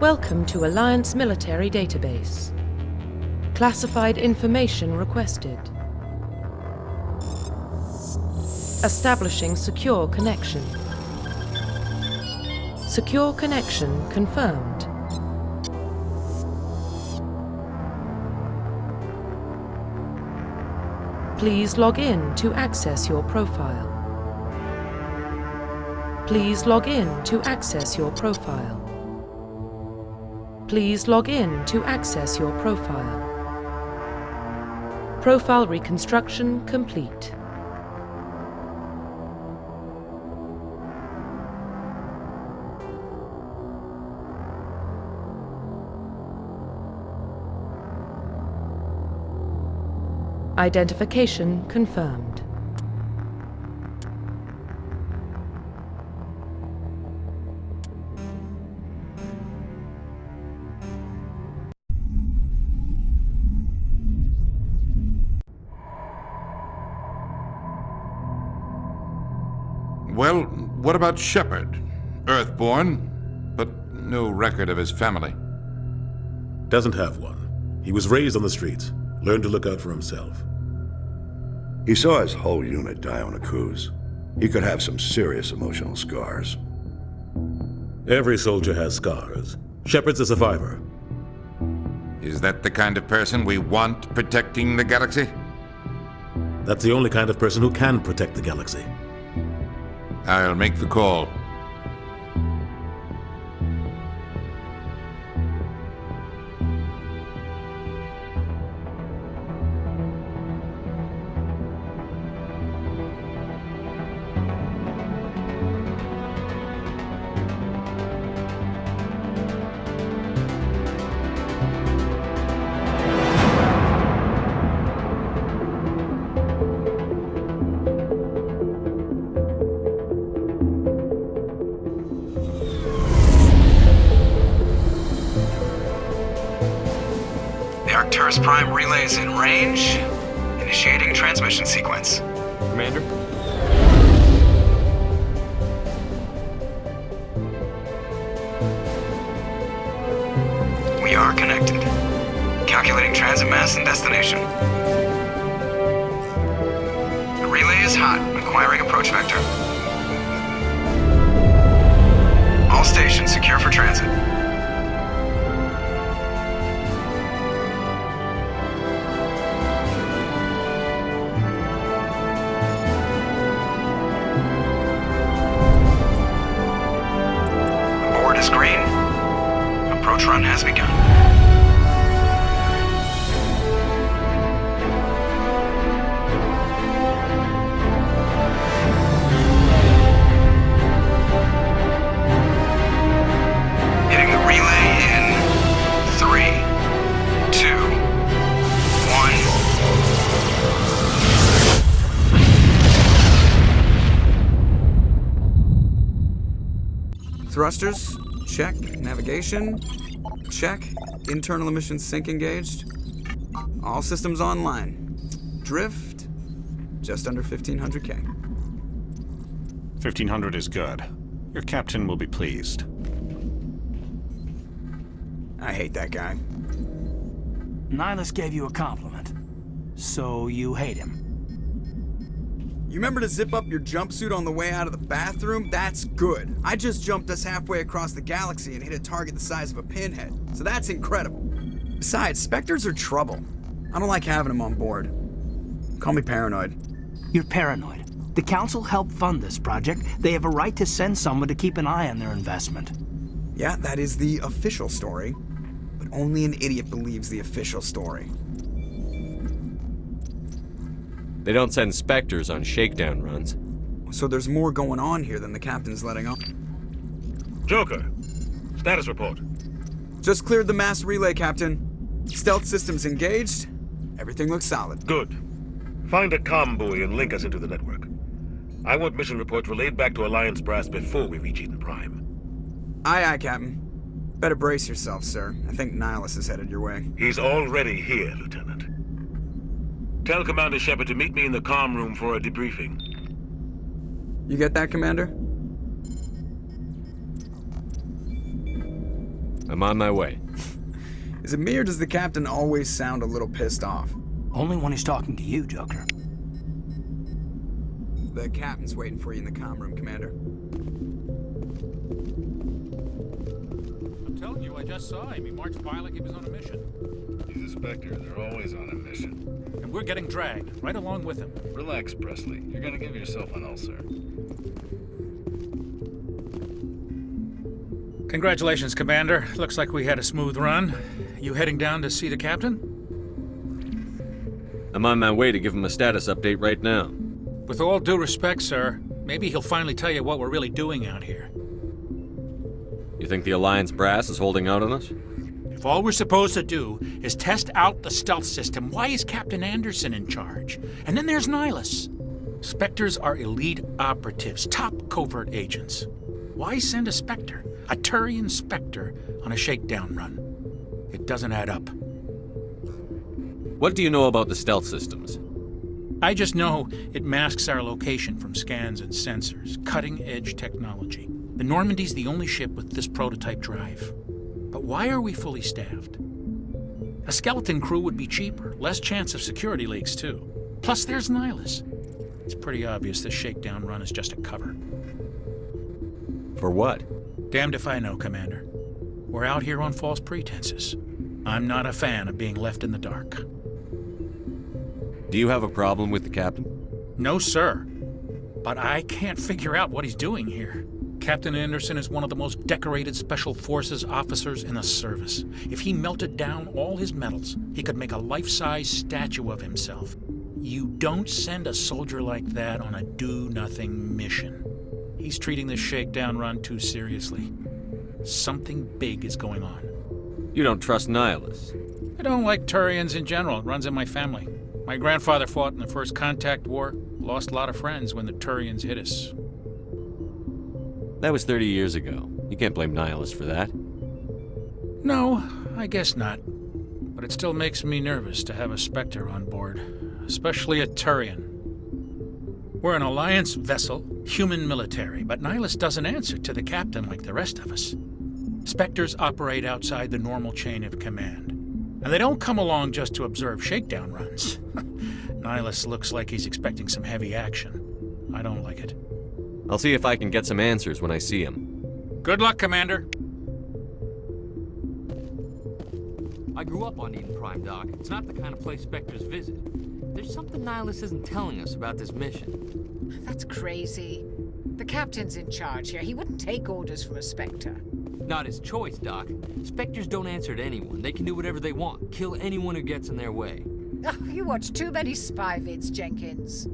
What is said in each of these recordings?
Welcome to Alliance Military Database. Classified information requested. Establishing secure connection. Secure connection confirmed. Please log in to access your profile. Please log in to access your profile. Please log in to access your profile. Profile reconstruction complete. Identification confirmed. Well, what about Shepard? Earthborn, but no record of his family. Doesn't have one. He was raised on the streets, learned to look out for himself. He saw his whole unit die on a cruise. He could have some serious emotional scars. Every soldier has scars. Shepard's a survivor. Is that the kind of person we want protecting the galaxy? That's the only kind of person who can protect the galaxy. I'll make the call. Arcturus Prime relays in range. Initiating transmission sequence. Commander? We are connected. Calculating transit mass and destination. The relay is hot, acquiring approach vector. All stations secure for transit. Green. Approach run has begun. Hitting the relay in 3, 2, 1. Thrusters. Check. Navigation. Check. Internal emissions sync engaged. All systems online. Drift. Just under 1,500K. 1,500 is good. Your captain will be pleased. I hate that guy. Nihilus gave you a compliment. So you hate him. You remember to zip up your jumpsuit on the way out of the bathroom? That's good. I just jumped us halfway across the galaxy and hit a target the size of a pinhead. So that's incredible. Besides, Spectres are trouble. I don't like having them on board. Call me paranoid. You're paranoid. The Council helped fund this project. They have a right to send someone to keep an eye on their investment. Yeah, that is the official story. But only an idiot believes the official story. They don't send Spectres on shakedown runs. So there's more going on here than the captain's letting on. Joker, status report. Just cleared the mass relay, Captain. Stealth systems engaged. Everything looks solid. Good. Find a comm buoy and link us into the network. I want mission reports relayed back to Alliance Brass before we reach Eden Prime. Aye, aye, Captain. Better brace yourself, sir. I think Nihilus is headed your way. He's already here, Lieutenant. Tell Commander Shepard to meet me in the comm room for a debriefing. You get that, Commander? I'm on my way. Is it me or does the captain always sound a little pissed off? Only when he's talking to you, Joker. The captain's waiting for you in the comm room, Commander. I'm telling you, I just saw him. He marched by like he was on a mission. He's a Spectre. They're always on a mission. And we're getting dragged, right along with him. Relax, Presley. You're gonna give yourself an ulcer. Congratulations, Commander. Looks like we had a smooth run. You heading down to see the captain? I'm on my way to give him a status update right now. With all due respect, sir, maybe he'll finally tell you what we're really doing out here. You think the Alliance brass is holding out on us? If all we're supposed to do is test out the stealth system, why is Captain Anderson in charge? And then there's Nihilus. Spectres are elite operatives, top covert agents. Why send a Spectre, a Turian Spectre, on a shakedown run? It doesn't add up. What do you know about the stealth systems? I just know it masks our location from scans and sensors. Cutting-edge technology. The Normandy's the only ship with this prototype drive. But why are we fully staffed? A skeleton crew would be cheaper, less chance of security leaks too. Plus there's Nihilus. It's pretty obvious this shakedown run is just a cover. For what? Damned if I know, Commander. We're out here on false pretenses. I'm not a fan of being left in the dark. Do you have a problem with the captain? No, sir. But I can't figure out what he's doing here. Captain Anderson is one of the most decorated Special Forces officers in the service. If he melted down all his medals, he could make a life-size statue of himself. You don't send a soldier like that on a do-nothing mission. He's treating this shakedown run too seriously. Something big is going on. You don't trust Nihilus? I don't like Turians in general. It runs in my family. My grandfather fought in the First Contact War, lost a lot of friends when the Turians hit us. That was 30 years ago. You can't blame Nihilus for that. No, I guess not. But it still makes me nervous to have a Spectre on board, especially a Turian. We're an Alliance vessel, human military, but Nihilus doesn't answer to the captain like the rest of us. Spectres operate outside the normal chain of command. And they don't come along just to observe shakedown runs. Nihilus looks like he's expecting some heavy action. I don't like it. I'll see if I can get some answers when I see him. Good luck, Commander. I grew up on Eden Prime, Doc. It's not the kind of place Spectres visit. There's something Nihilus isn't telling us about this mission. That's crazy. The captain's in charge here. He wouldn't take orders from a Spectre. Not his choice, Doc. Spectres don't answer to anyone. They can do whatever they want. Kill anyone who gets in their way. Oh, you watch too many spy vids, Jenkins.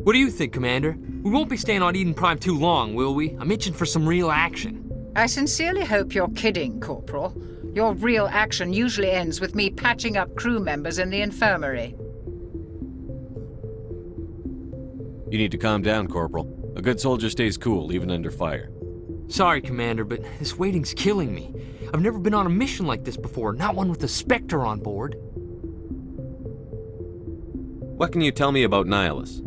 What do you think, Commander? We won't be staying on Eden Prime too long, will we? I'm itching for some real action. I sincerely hope you're kidding, Corporal. Your real action usually ends with me patching up crew members in the infirmary. You need to calm down, Corporal. A good soldier stays cool, even under fire. Sorry, Commander, but this waiting's killing me. I've never been on a mission like this before, not one with a Spectre on board. What can you tell me about Nihilus?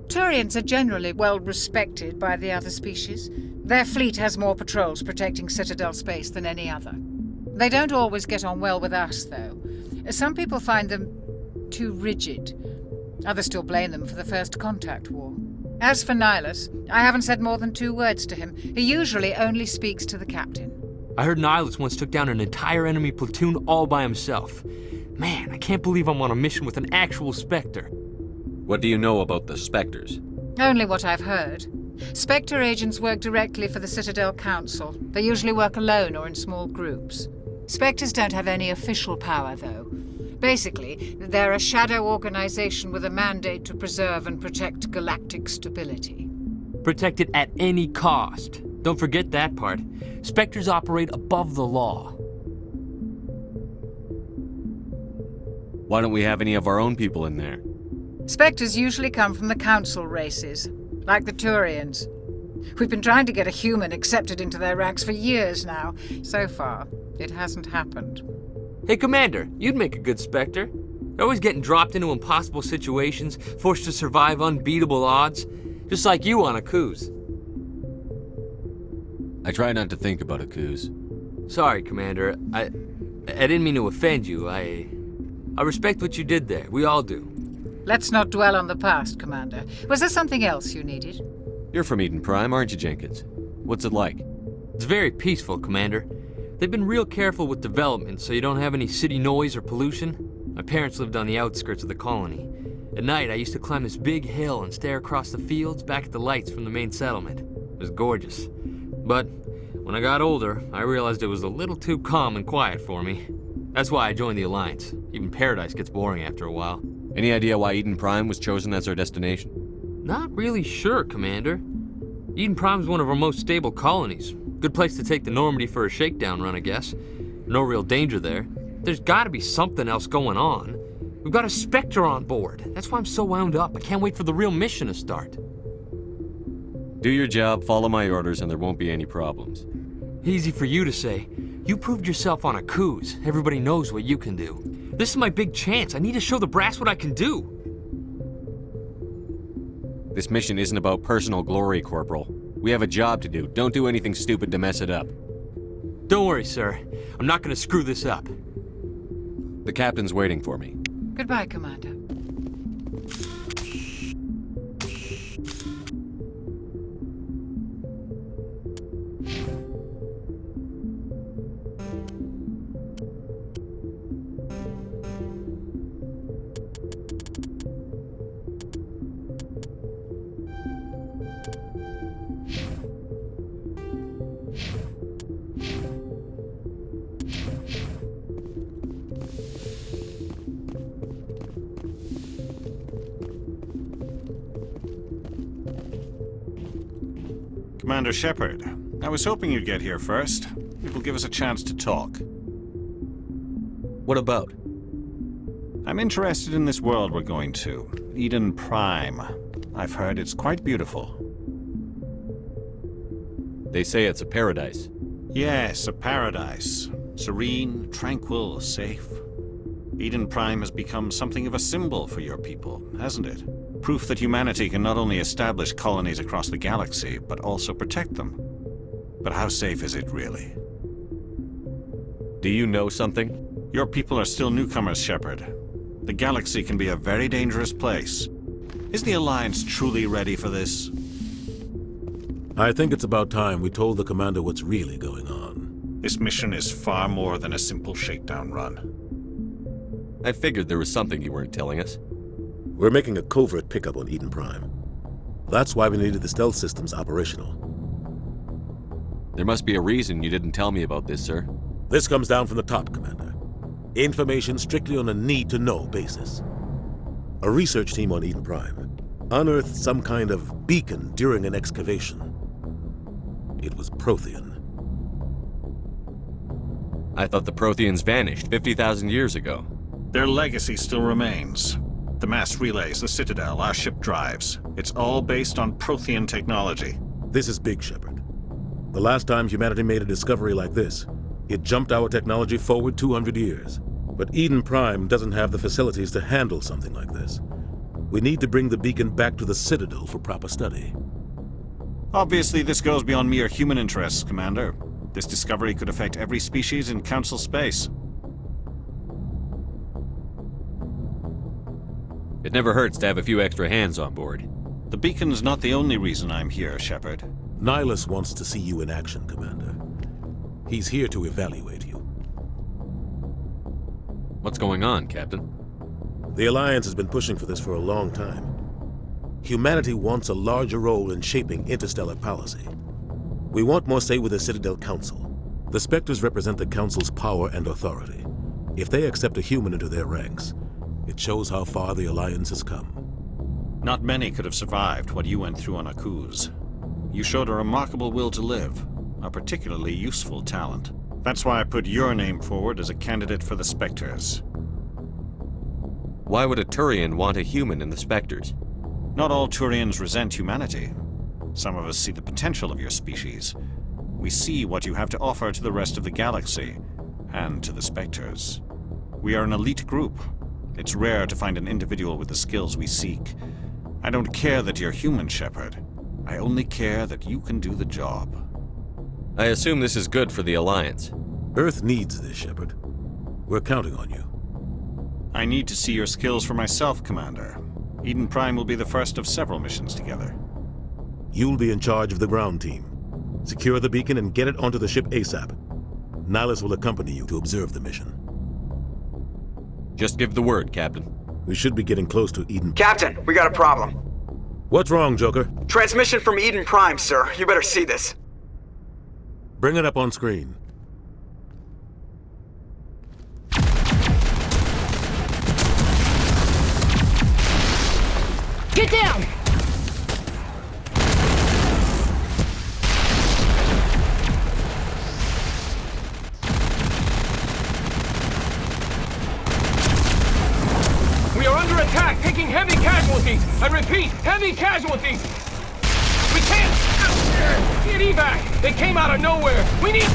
Turians are generally well respected by the other species. Their fleet has more patrols protecting Citadel space than any other. They don't always get on well with us, though. Some people find them too rigid. Others still blame them for the First Contact War. As for Nihilus, I haven't said more than 2 words to him. He usually only speaks to the captain. I heard Nihilus once took down an entire enemy platoon all by himself. Man, I can't believe I'm on a mission with an actual Spectre. What do you know about the Spectres? Only what I've heard. Spectre agents work directly for the Citadel Council. They usually work alone or in small groups. Spectres don't have any official power, though. Basically, they're a shadow organization with a mandate to preserve and protect galactic stability. Protect it at any cost. Don't forget that part. Spectres operate above the law. Why don't we have any of our own people in there? Spectres usually come from the Council races, like the Turians. We've been trying to get a human accepted into their ranks for years now. So far, it hasn't happened. Hey, Commander, you'd make a good Spectre. You're always getting dropped into impossible situations, forced to survive unbeatable odds, just like you on a cruise. I I try not to think about it, Coos. Sorry, Commander. I didn't mean to offend you. I respect what you did there. We all do. Let's not dwell on the past, Commander. Was there something else you needed? You're from Eden Prime, aren't you, Jenkins? What's it like? It's very peaceful, Commander. They've been real careful with development so you don't have any city noise or pollution. My parents lived on the outskirts of the colony. At night, I used to climb this big hill and stare across the fields back at the lights from the main settlement. It was gorgeous. But when I got older, I realized it was a little too calm and quiet for me. That's why I joined the Alliance. Even Paradise gets boring after a while. Any idea why Eden Prime was chosen as our destination? Not really sure, Commander. Eden Prime's one of our most stable colonies. Good place to take the Normandy for a shakedown run, I guess. No real danger there. There's gotta be something else going on. We've got a Spectre on board. That's why I'm so wound up. I can't wait for the real mission to start. Do your job, follow my orders, and there won't be any problems. Easy for you to say. You proved yourself on a cruise. Everybody knows what you can do. This is my big chance. I need to show the brass what I can do. This mission isn't about personal glory, Corporal. We have a job to do. Don't do anything stupid to mess it up. Don't worry, sir. I'm not gonna screw this up. The captain's waiting for me. Goodbye, Commander. Commander Shepard, I was hoping you'd get here first. It will give us a chance to talk. What about? I'm interested in this world we're going to, Eden Prime. I've heard it's quite beautiful. They say it's a paradise. Yes, a paradise. Serene, tranquil, safe. Eden Prime has become something of a symbol for your people, hasn't it? Proof that humanity can not only establish colonies across the galaxy, but also protect them. But how safe is it really? Do you know something? Your people are still newcomers, Shepard. The galaxy can be a very dangerous place. Is the Alliance truly ready for this? I think it's about time we told the Commander what's really going on. This mission is far more than a simple shakedown run. I figured there was something you weren't telling us. We're making a covert pickup on Eden Prime. That's why we needed the stealth systems operational. There must be a reason you didn't tell me about this, sir. This comes down from the top, Commander. Information strictly on a need-to-know basis. A research team on Eden Prime unearthed some kind of beacon during an excavation. It was Prothean. I thought the Protheans vanished 50,000 years ago. Their legacy still remains. The mass relays, the Citadel, our ship drives. It's all based on Prothean technology. This is big, Shepard. The last time humanity made a discovery like this, it jumped our technology forward 200 years. But Eden Prime doesn't have the facilities to handle something like this. We need to bring the beacon back to the Citadel for proper study. Obviously, this goes beyond mere human interests, Commander. This discovery could affect every species in Council space. It never hurts to have a few extra hands on board. The beacon's not the only reason I'm here, Shepard. Nihilus wants to see you in action, Commander. He's here to evaluate you. What's going on, Captain? The Alliance has been pushing for this for a long time. Humanity wants a larger role in shaping interstellar policy. We want more say with the Citadel Council. The Spectres represent the Council's power and authority. If they accept a human into their ranks, it shows how far the Alliance has come. Not many could have survived what you went through on Akuz. You showed a remarkable will to live, a particularly useful talent. That's why I put your name forward as a candidate for the Spectres. Why would a Turian want a human in the Spectres? Not all Turians resent humanity. Some of us see the potential of your species. We see what you have to offer to the rest of the galaxy, and to the Spectres. We are an elite group. It's rare to find an individual with the skills we seek. I don't care that you're human, Shepard. I only care that you can do the job. I assume this is good for the Alliance. Earth needs this, Shepard. We're counting on you. I need to see your skills for myself, Commander. Eden Prime will be the first of several missions together. You'll be in charge of the ground team. Secure the beacon and get it onto the ship ASAP. Nihilus will accompany you to observe the mission. Just give the word, Captain. We should be getting close to Eden. Captain, we got a problem. What's wrong, Joker? Transmission from Eden Prime, sir. You better see this. Bring it up on screen. Get down! We are under attack, taking heavy casualties. I repeat, heavy casualties. We can't get evac. They came out of nowhere. We need...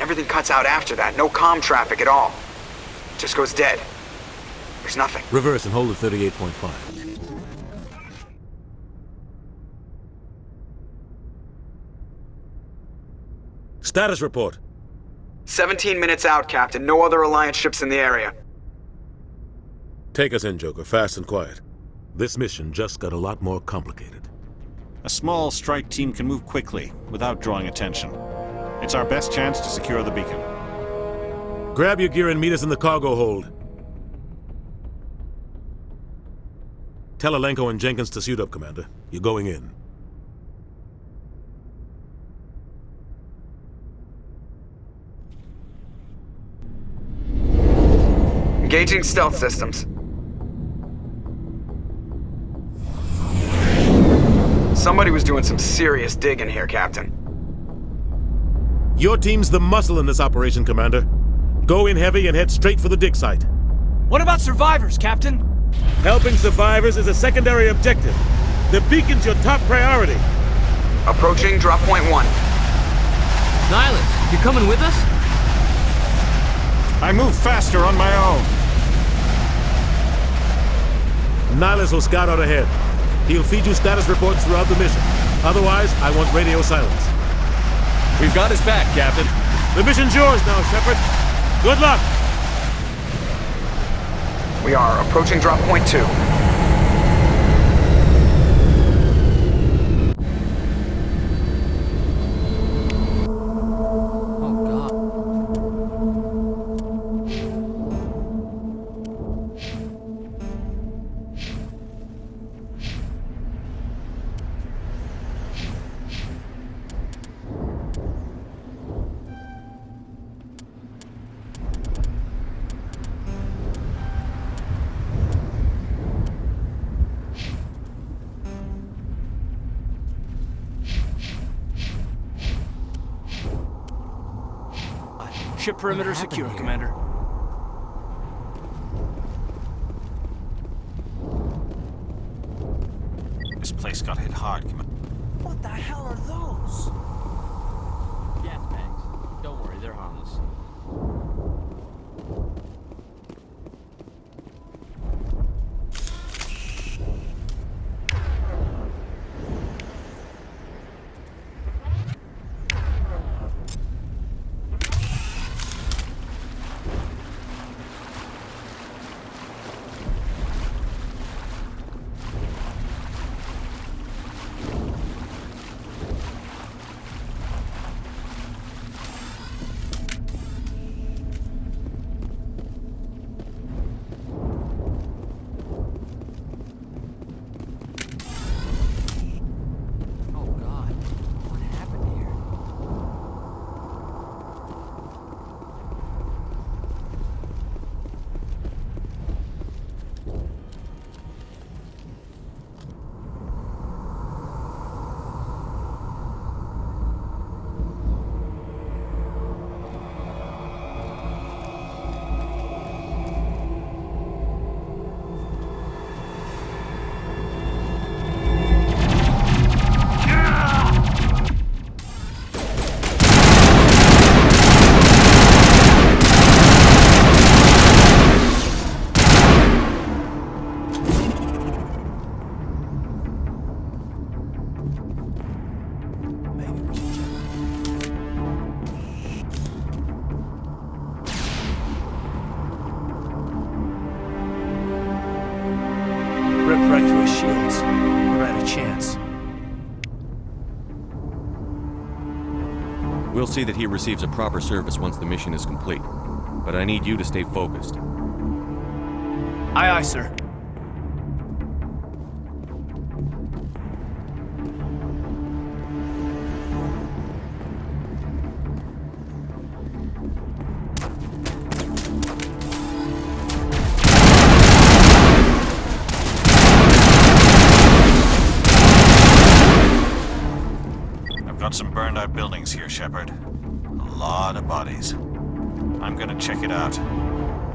Everything cuts out after that. No comm traffic at all. Just goes dead. There's nothing. Reverse and hold at 38.5. Status report. 17 minutes out, Captain. No other Alliance ships in the area. Take us in, Joker, fast and quiet. This mission just got a lot more complicated. A small strike team can move quickly, without drawing attention. It's our best chance to secure the beacon. Grab your gear and meet us in the cargo hold. Tell Alenko and Jenkins to suit up, Commander. You're going in. Engaging stealth systems. Somebody was doing some serious digging here, Captain. Your team's the muscle in this operation, Commander. Go in heavy and head straight for the dig site. What about survivors, Captain? Helping survivors is a secondary objective. The beacon's your top priority. Approaching drop point 1. Nihilus, you coming with us? I move faster on my own. Nihilus will scout out ahead. He'll feed you status reports throughout the mission. Otherwise, I want radio silence. We've got his back, Captain. The mission's yours now, Shepard. Good luck! We are approaching drop point 2. Ship perimeter secure, Commander. This place got hit hard, Commander. What the hell are those? Gas bags. Don't worry, they're harmless. We'll see that he receives a proper service once the mission is complete. But I need you to stay focused. Aye, aye, sir. Got some burned out buildings here, Shepard. A lot of bodies. I'm gonna check it out.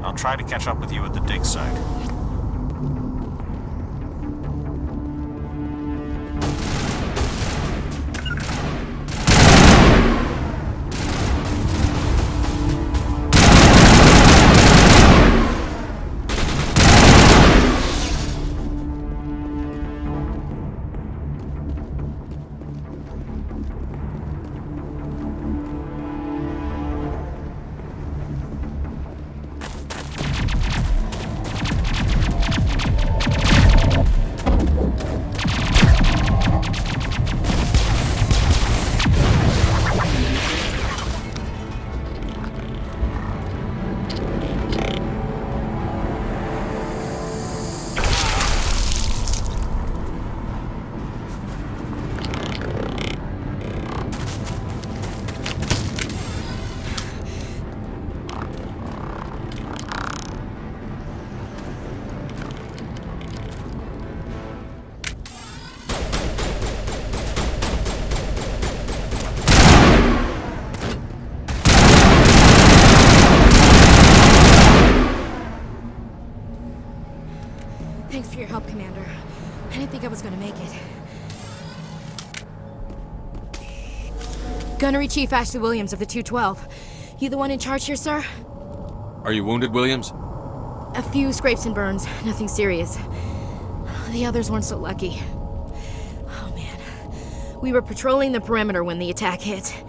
I'll try to catch up with you at the dig site. Thanks for your help, Commander. I didn't think I was gonna make it. Gunnery Chief Ashley Williams of the 212. You the one in charge here, sir? Are you wounded, Williams? A few scrapes and burns, nothing serious. The others weren't so lucky. Oh man. We were patrolling the perimeter when the attack hit.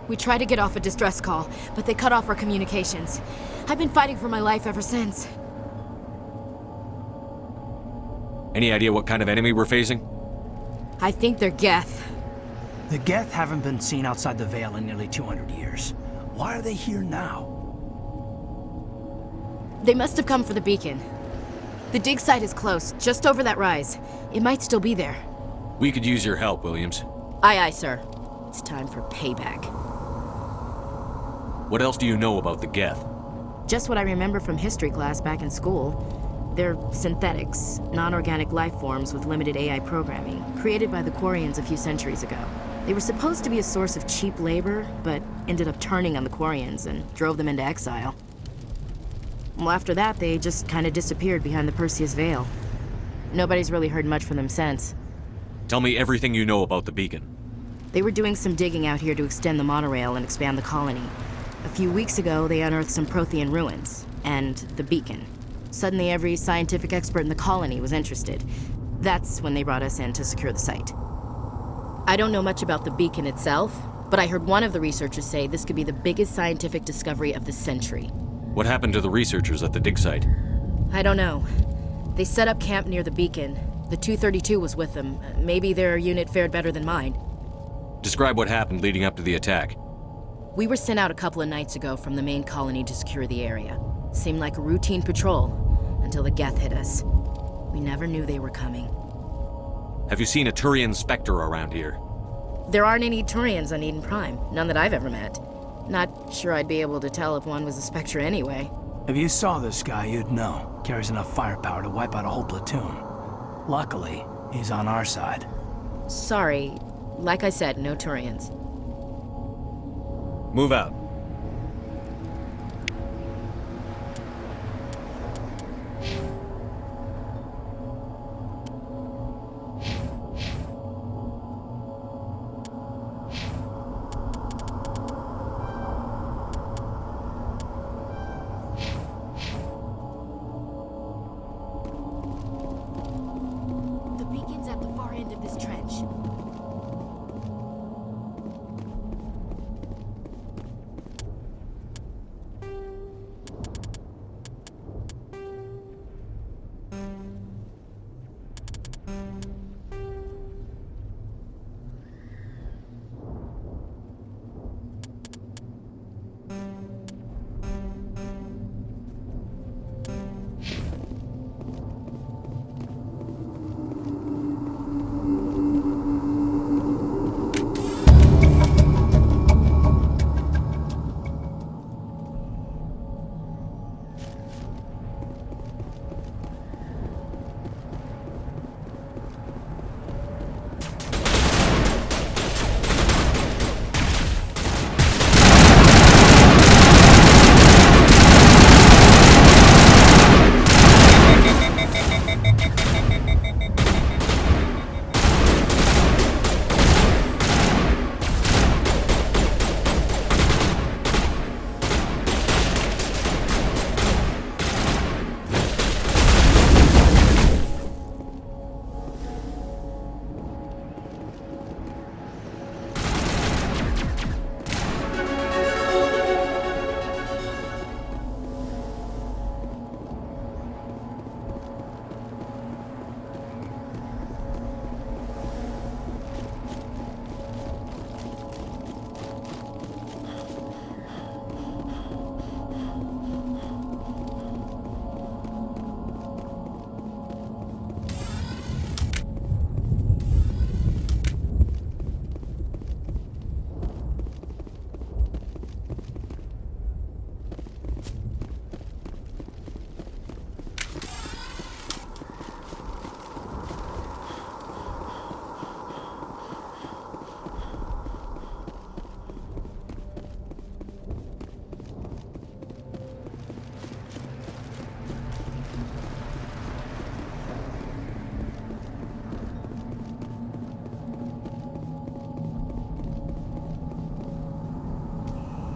We tried to get off a distress call, but they cut off our communications. I've been fighting for my life ever since. Any idea what kind of enemy we're facing? I think they're Geth. The Geth haven't been seen outside the Veil in nearly 200 years. Why are they here now? They must have come for the beacon. The dig site is close, just over that rise. It might still be there. We could use your help, Williams. Aye, aye, sir. It's time for payback. What else do you know about the Geth? Just what I remember from history class back in school. They're synthetics, non-organic life forms with limited AI programming, created by the Quarians a few centuries ago. They were supposed to be a source of cheap labor, but ended up turning on the Quarians and drove them into exile. Well, after that, they just kind of disappeared behind the Perseus Veil. Nobody's really heard much from them since. Tell me everything you know about the beacon. They were doing some digging out here to extend the monorail and expand the colony. A few weeks ago, they unearthed some Prothean ruins, and the beacon. Suddenly, every scientific expert in the colony was interested. That's when they brought us in to secure the site. I don't know much about the beacon itself, but I heard one of the researchers say this could be the biggest scientific discovery of the century. What happened to the researchers at the dig site? I don't know. They set up camp near the beacon. The 232 was with them. Maybe their unit fared better than mine. Describe what happened leading up to the attack. We were sent out a couple of nights ago from the main colony to secure the area. Seemed like a routine patrol, until the Geth hit us. We never knew they were coming. Have you seen a Turian Spectre around here? There aren't any Turians on Eden Prime, none that I've ever met. Not sure I'd be able to tell if one was a Spectre anyway. If you saw this guy, you'd know. Carries enough firepower to wipe out a whole platoon. Luckily, he's on our side. Sorry, like I said, no Turians. Move out.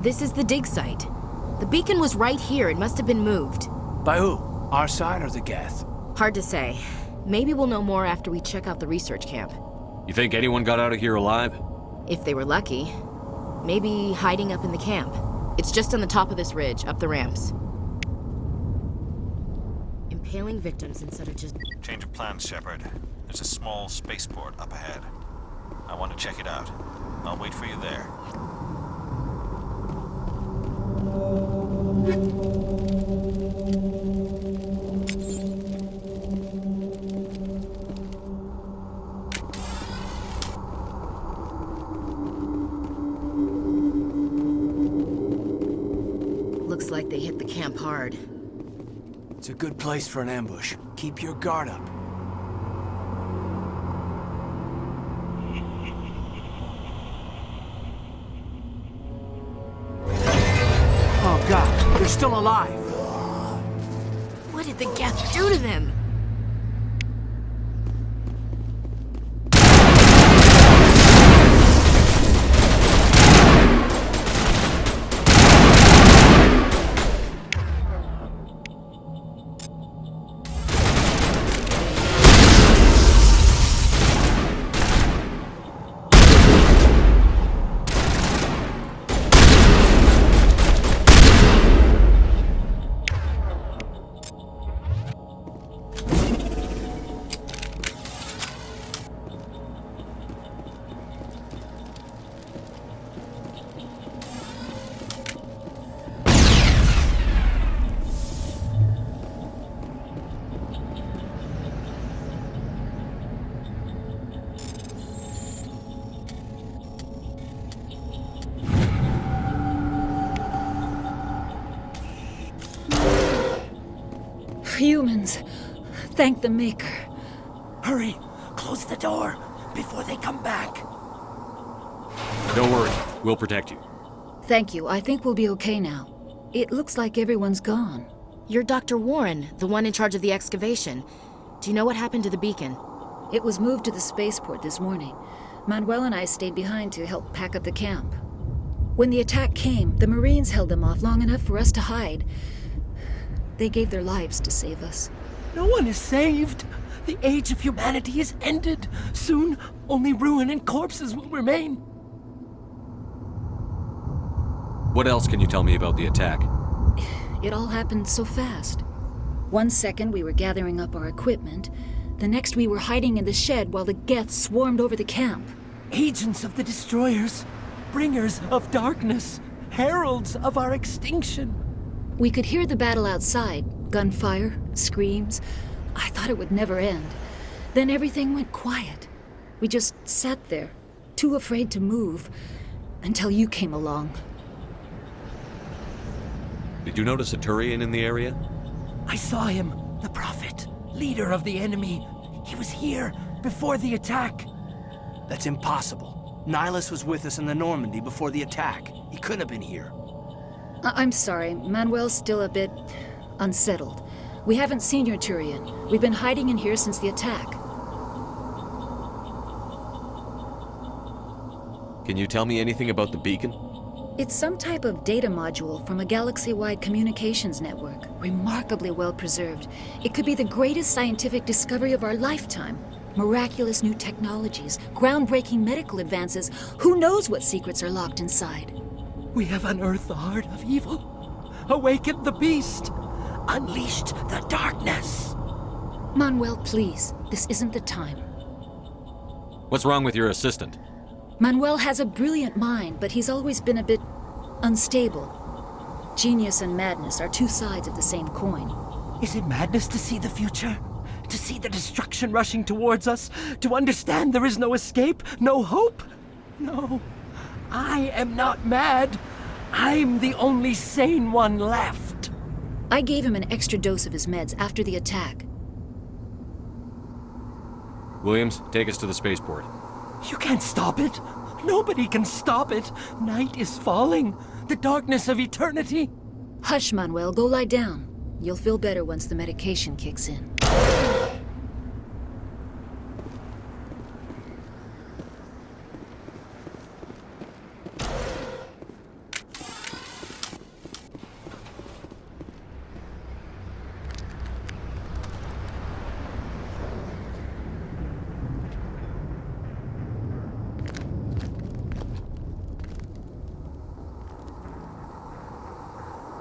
This is the dig site. The beacon was right here. It must have been moved. By who? Our side or the Geth? Hard to say. Maybe we'll know more after we check out the research camp. You think anyone got out of here alive? If they were lucky. Maybe hiding up in the camp. It's just on the top of this ridge, up the ramps. Impaling victims instead of just... Change of plans, Shepard. There's a small spaceport up ahead. I want to check it out. I'll wait for you there. Looks like they hit the camp hard. It's a good place for an ambush. Keep your guard up. Oh God, they're still alive. What did the Geth do to them? Humans. Thank the Maker. Hurry! Close the door before they come back. Don't worry. We'll protect you. Thank you. I think we'll be okay now. It looks like everyone's gone. You're Dr. Warren, the one in charge of the excavation. Do you know what happened to the beacon? It was moved to the spaceport this morning. Manuel and I stayed behind to help pack up the camp. When the attack came, the Marines held them off long enough for us to hide. They gave their lives to save us. No one is saved. The age of humanity is ended. Soon, only ruin and corpses will remain. What else can you tell me about the attack? It all happened so fast. 1 second we were gathering up our equipment. The next we were hiding in the shed while the Geth swarmed over the camp. Agents of the Destroyers. Bringers of darkness. Heralds of our extinction. We could hear the battle outside. Gunfire, screams. I thought it would never end. Then everything went quiet. We just sat there, too afraid to move, until you came along. Did you notice a Turian in the area? I saw him, the Prophet, leader of the enemy. He was here before the attack. That's impossible. Nihilus was with us in the Normandy before the attack. He couldn't have been here. I'm sorry, Manuel's still a bit unsettled. We haven't seen your Turian. We've been hiding in here since the attack. Can you tell me anything about the beacon? It's some type of data module from a galaxy-wide communications network. Remarkably well preserved. It could be the greatest scientific discovery of our lifetime. Miraculous new technologies, groundbreaking medical advances. Who knows what secrets are locked inside? We have unearthed the heart of evil, awakened the beast, unleashed the darkness. Manuel, please. This isn't the time. What's wrong with your assistant? Manuel has a brilliant mind, but he's always been a bit unstable. Genius and madness are two sides of the same coin. Is it madness to see the future? To see the destruction rushing towards us? To understand there is no escape? No hope? No. I am not mad. I'm the only sane one left. I gave him an extra dose of his meds after the attack. Williams, take us to the spaceport. You can't stop it. Nobody can stop it. Night is falling. The darkness of eternity. Hush, Manuel. Go lie down. You'll feel better once the medication kicks in.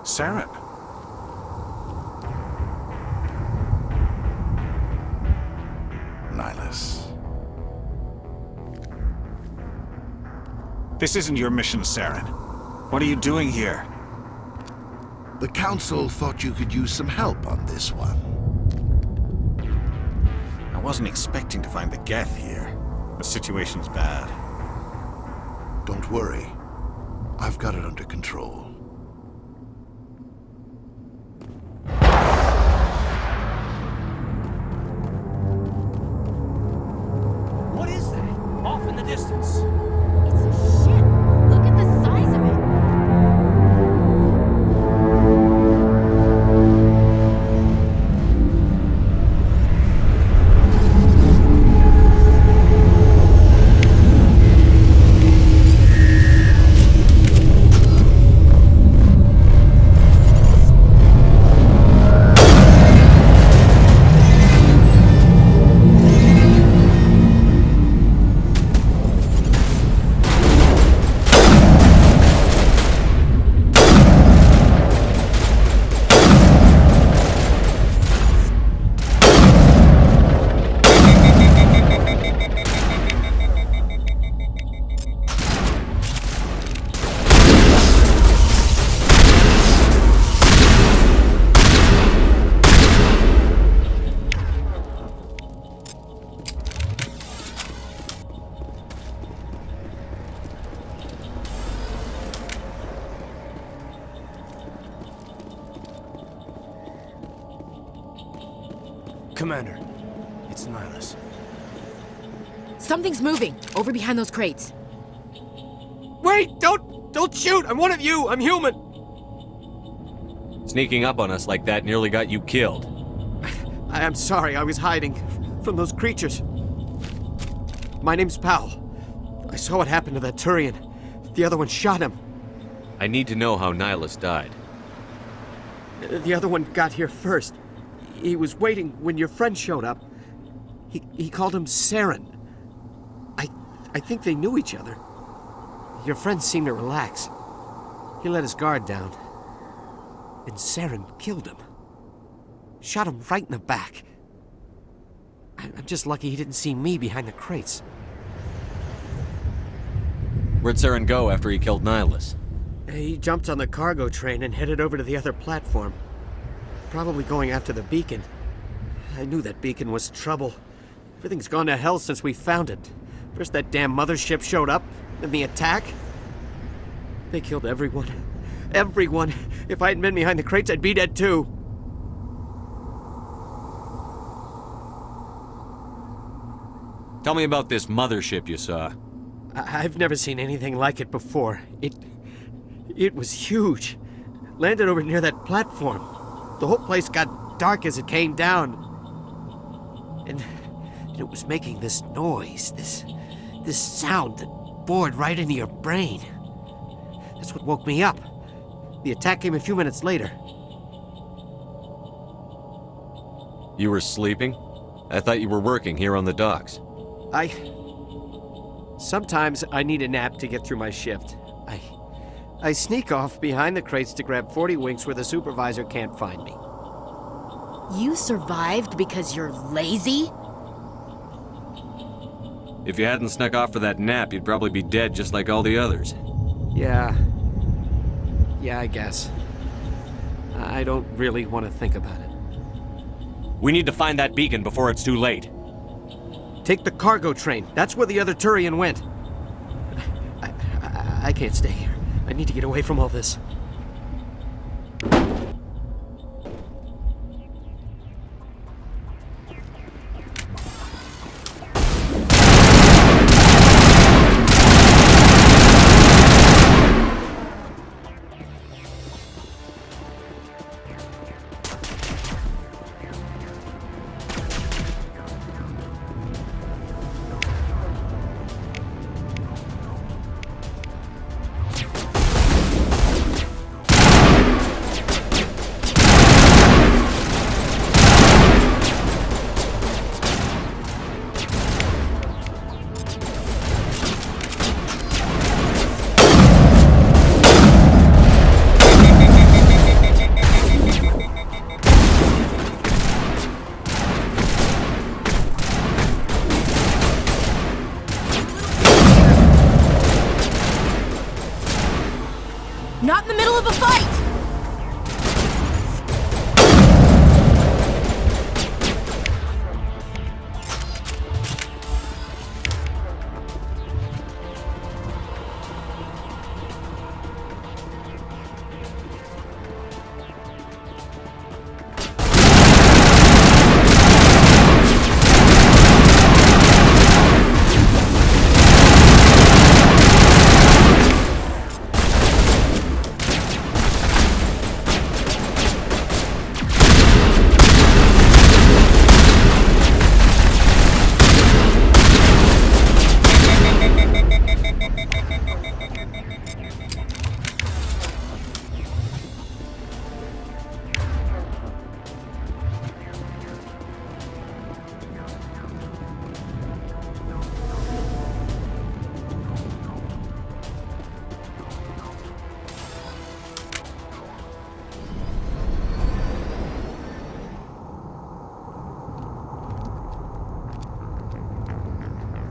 Saren. Nihilus. This isn't your mission, Saren. What are you doing here? The Council thought you could use some help on this one. I wasn't expecting to find the Geth here. The situation's bad. Don't worry. I've got it under control. What is that? Off in the distance. It's a ship. Look at the size of it. Commander, it's Nihilus. Something's moving over behind those crates. Wait! Don't shoot! I'm one of you! I'm human! Sneaking up on us like that nearly got you killed. I'm sorry, I was hiding from those creatures. My name's Powell. I saw what happened to that Turian. The other one shot him. I need to know how Nihilus died. The other one got here first. He was waiting when your friend showed up. He called him Saren. I think they knew each other. Your friend seemed to relax. He let his guard down. And Saren killed him. Shot him right in the back. I'm just lucky he didn't see me behind the crates. Where'd Saren go after he killed Nihilus? He jumped on the cargo train and headed over to the other platform. Probably going after the beacon. I knew that beacon was trouble. Everything's gone to hell since we found it. First that damn mothership showed up, then the attack. They killed everyone. Everyone! If I hadn't been behind the crates, I'd be dead too. Tell me about this mothership you saw. I've never seen anything like it before. It was huge. Landed over near that platform. The whole place got dark as it came down. And it was making this noise, this sound that bored right into your brain. That's what woke me up. The attack came a few minutes later. You were sleeping? I thought you were working here on the docks. Sometimes I need a nap to get through my shift. I sneak off behind the crates to grab 40 winks where the supervisor can't find me. You survived because you're lazy? If you hadn't snuck off for that nap, you'd probably be dead just like all the others. Yeah, I guess. I don't really want to think about it. We need to find that beacon before it's too late. Take the cargo train. That's where the other Turian went. I can't stay here. I need to get away from all this. Not in the middle of a fight!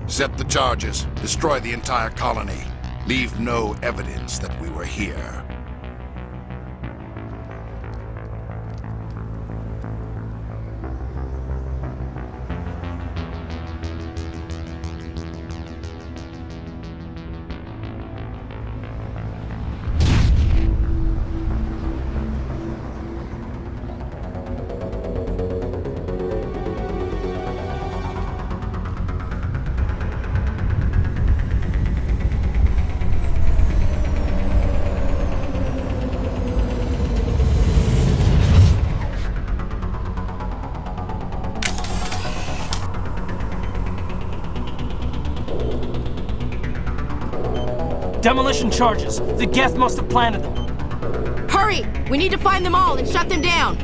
Set the charges. Destroy the entire colony. Leave no evidence that we were here. Demolition charges. The Geth must have planted them. Hurry! We need to find them all and shut them down!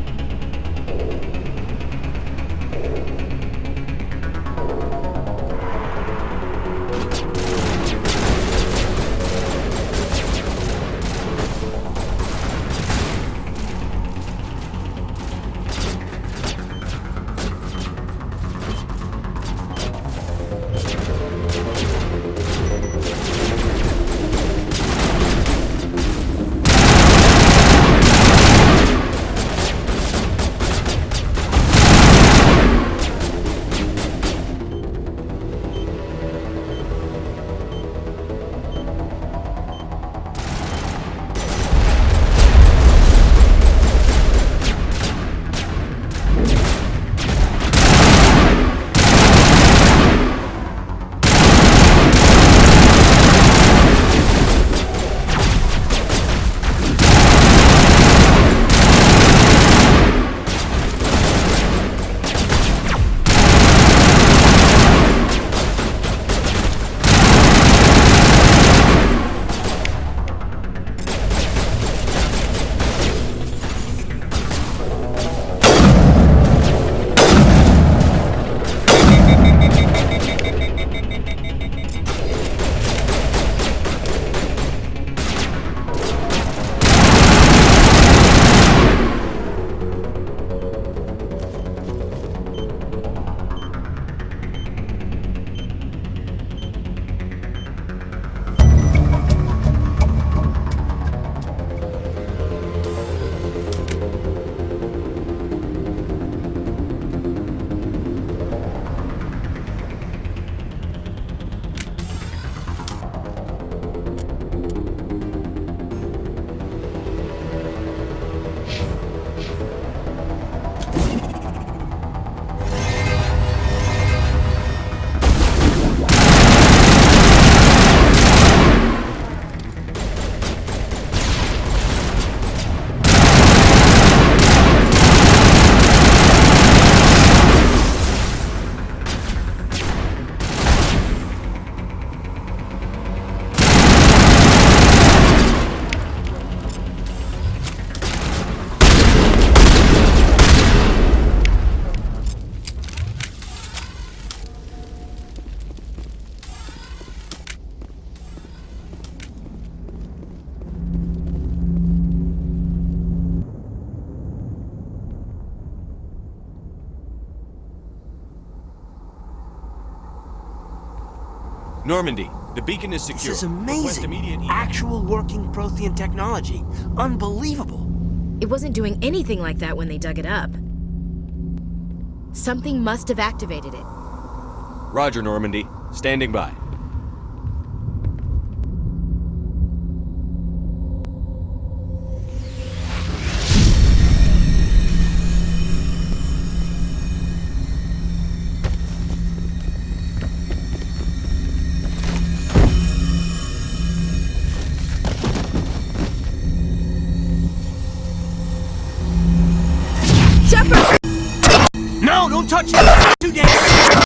Normandy, The beacon is secure. This is Request amazing. immediate Actual working Prothean technology. Unbelievable. It wasn't doing anything like that when they dug it up. Something must have activated it. Roger, Normandy. Standing by. No, don't touch it! Too dangerous!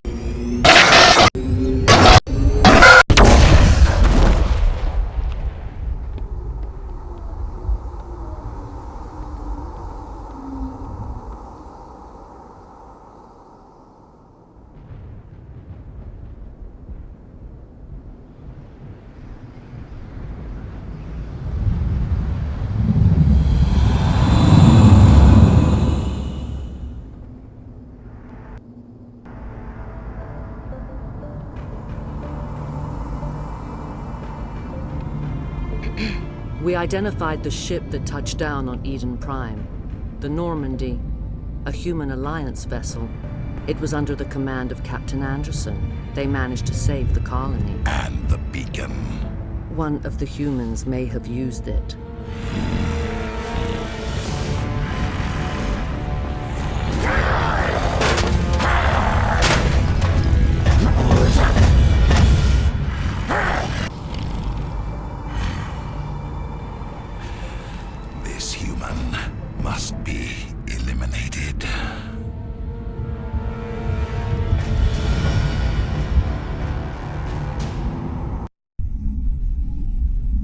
We identified the ship that touched down on Eden Prime. The Normandy, a human alliance vessel. It was under the command of Captain Anderson. They managed to save the colony. And the beacon. One of the humans may have used it.